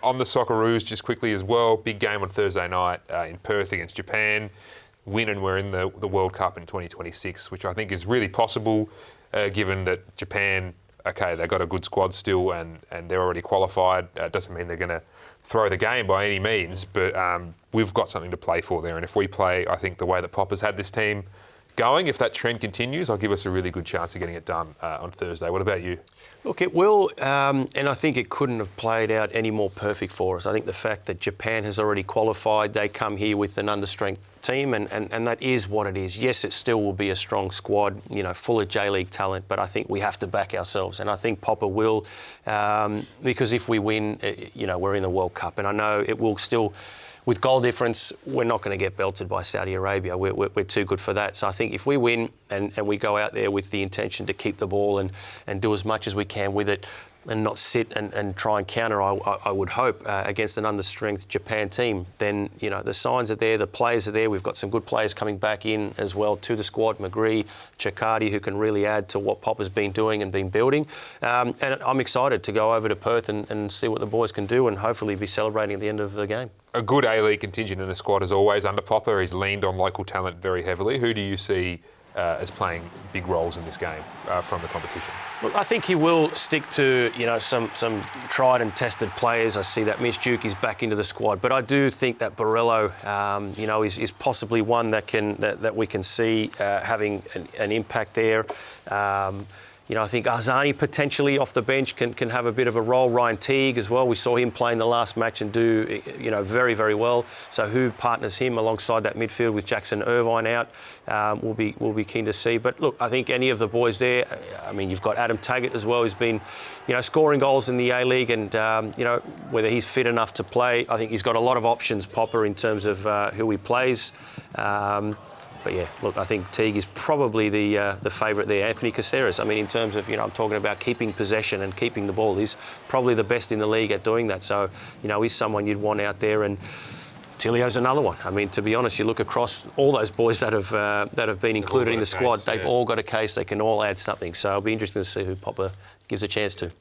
on the Socceroos, just quickly as well, big game on Thursday night in Perth against Japan. Win and we're in the World Cup in 2026, which I think is really possible, given that Japan, okay, they've got a good squad still and they're already qualified. Doesn't mean they're going to throw the game by any means, but we've got something to play for there. And if we play, I think, the way that Popper's had this team going, if that trend continues, I'll give us a really good chance of getting it done on Thursday. What about you? Look, it will, and I think it couldn't have played out any more perfect for us. I think the fact that Japan has already qualified, they come here with an understrength team, and that is what it is. Yes, it still will be a strong squad, full of J-League talent, but I think we have to back ourselves, and I think Popper will, because if we win, we're in the World Cup, and I know it will still. With goal difference, we're not going to get belted by Saudi Arabia. We're too good for that. So I think if we win and we go out there with the intention to keep the ball and do as much as we can with it and not sit and try and counter, I would hope, against an understrength Japan team, then, the signs are there, the players are there. We've got some good players coming back in as well to the squad, McGree, Chakadi, who can really add to what Popper's been doing and been building. And I'm excited to go over to Perth and see what the boys can do and hopefully be celebrating at the end of the game. A good A-League contingent in the squad as always under Popper. He's leaned on local talent very heavily. Who do you see as playing big roles in this game from the competition? Look, I think he will stick to some tried and tested players. I see that Miss Duke is back into the squad, but I do think that Borrello, is possibly one that we can see having an impact there. I think Arzani potentially off the bench can have a bit of a role. Ryan Teague as well. We saw him play in the last match and do, very, very well. So who partners him alongside that midfield with Jackson Irvine out will be keen to see. But look, I think any of the boys there, you've got Adam Taggart as well, who's been, scoring goals in the A-League and, whether he's fit enough to play. I think he's got a lot of options, Popper, in terms of who he plays. But yeah, look, I think Teague is probably the favourite there. Anthony Caceres, in terms of, I'm talking about keeping possession and keeping the ball, he's probably the best in the league at doing that. So, he's someone you'd want out there. And Tilio's another one. To be honest, you look across all those boys that have been included in the squad, they've all got a case, they can all add something. So it'll be interesting to see who Popper gives a chance to.